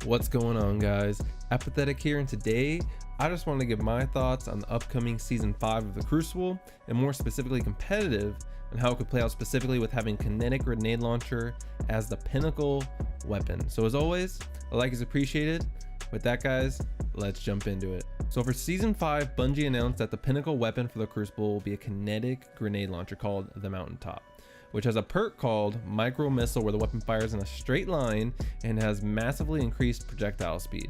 What's going on, guys? Apathetic here, and today I just want to give my thoughts on the upcoming season 5 of the Crucible, and more specifically competitive, and how it could play out specifically with having Kinetic grenade launcher as the pinnacle weapon. So as always, a like is appreciated. With that, guys, let's jump into it. So for season 5, Bungie announced that the pinnacle weapon for the Crucible will be a kinetic grenade launcher called the Mountaintop, which has a perk called micro missile, where the weapon fires in a straight line and has massively increased projectile speed.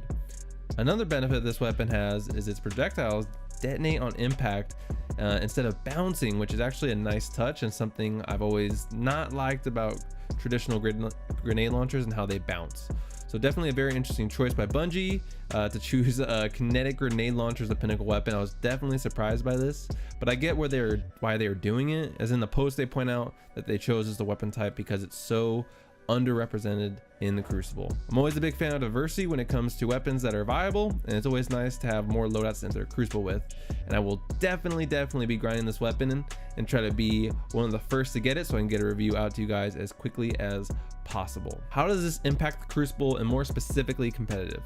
Another benefit this weapon has is its projectiles detonate on impact instead of bouncing, which is actually a nice touch and something I've always not liked about traditional grenade launchers and how they bounce. So definitely a very interesting choice by Bungie to choose a kinetic grenade launcher as the pinnacle weapon. I was definitely surprised by this, but I get why they're doing it, as in the post they point out that they chose as the weapon type because it's so underrepresented in the Crucible. I'm always a big fan of diversity when it comes to weapons that are viable, and it's always nice to have more loadouts to enter Crucible with. And I will definitely be grinding this weapon and try to be one of the first to get it, so I can get a review out to you guys as quickly as possible. How does this impact the Crucible, and more specifically competitive?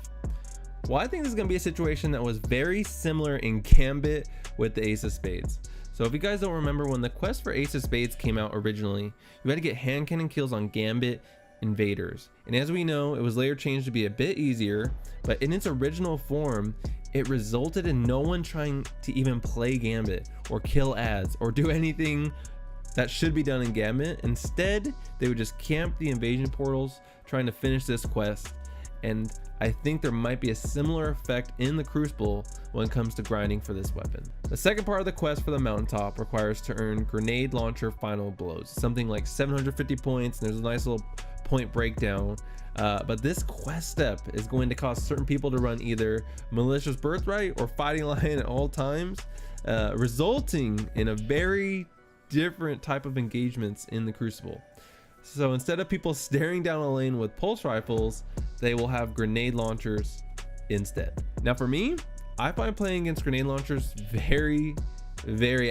Well, I think this is going to be a situation that was very similar in Gambit with the Ace of Spades. So if you guys don't remember, when the quest for Ace of Spades came out originally, you had to get hand cannon kills on Gambit invaders, and as we know, it was later changed to be a bit easier, but in its original form it resulted in no one trying to even play Gambit or kill ads or do anything that should be done in Gambit. Instead, they would just camp the invasion portals trying to finish this quest, and I think there might be a similar effect in the Crucible when it comes to grinding for this weapon. The second part of the quest for the Mountaintop requires to earn grenade launcher final blows, something like 750 points, and there's a nice little point breakdown. But this quest step is going to cause certain people to run either Malicious Birthright or Fighting Lion at all times, resulting in a very different type of engagements in the Crucible. So instead of people staring down a lane with pulse rifles, they will have grenade launchers instead. Now for me, I find playing against grenade launchers very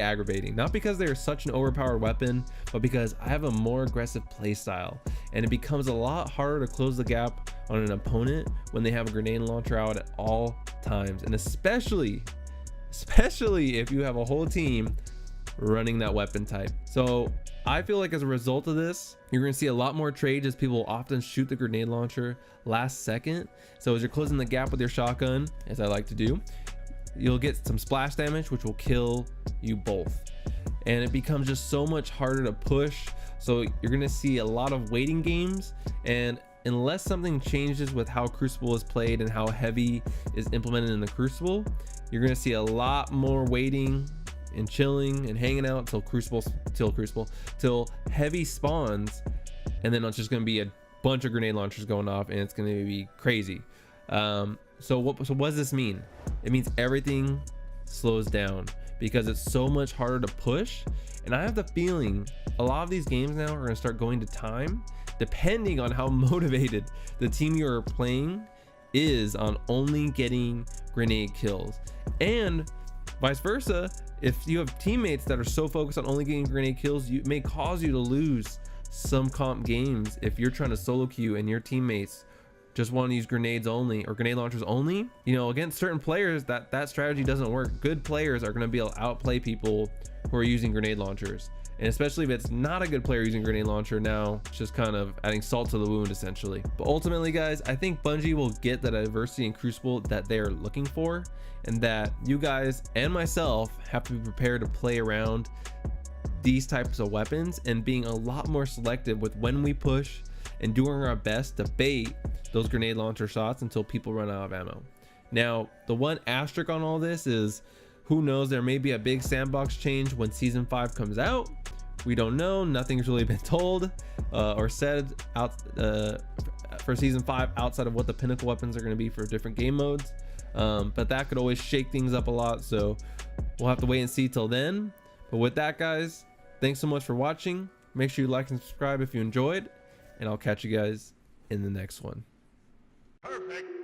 aggravating, not because they are such an overpowered weapon, but because I have a more aggressive play style, and it becomes a lot harder to close the gap on an opponent when they have a grenade launcher out at all times, and especially if you have a whole team running that weapon type. So I feel like as a result of this, you're going to see a lot more trades, as people often shoot the grenade launcher last second. So as you're closing the gap with your shotgun, as I like to do, you'll get some splash damage, which will kill you both, and it becomes just so much harder to push. So you're going to see a lot of waiting games, and unless something changes with how Crucible is played and how heavy is implemented in the Crucible, you're going to see a lot more waiting and chilling and hanging out till heavy spawns, and then it's just going to be a bunch of grenade launchers going off, and it's going to be crazy. So what does this mean? It means everything slows down because it's so much harder to push, and I have the feeling a lot of these games now are going to start going to time, depending on how motivated the team you're playing is on only getting grenade kills, and vice versa. If you have teammates that are so focused on only getting grenade kills, it may cause you to lose some comp games if you're trying to solo queue and your teammates just want to use grenades only or grenade launchers only. You know, against certain players, that strategy doesn't work. Good players are going to be able to outplay people who are using grenade launchers, and especially if it's not a good player using grenade launcher, now it's just kind of adding salt to the wound essentially. But ultimately, guys, I think Bungie will get the diversity in Crucible that they are looking for, and that you guys and myself have to be prepared to play around these types of weapons and being a lot more selective with when we push, and doing our best to bait those grenade launcher shots until people run out of ammo. Now, the one asterisk on all this is, who knows, there may be a big sandbox change when season 5 comes out. We don't know. Nothing's really been told or said out for season 5 outside of what the pinnacle weapons are going to be for different game modes. But that could always shake things up a lot, so we'll have to wait and see till then. But with that, guys, thanks so much for watching. Make sure you like and subscribe if you enjoyed, and I'll catch you guys in the next one. Perfect.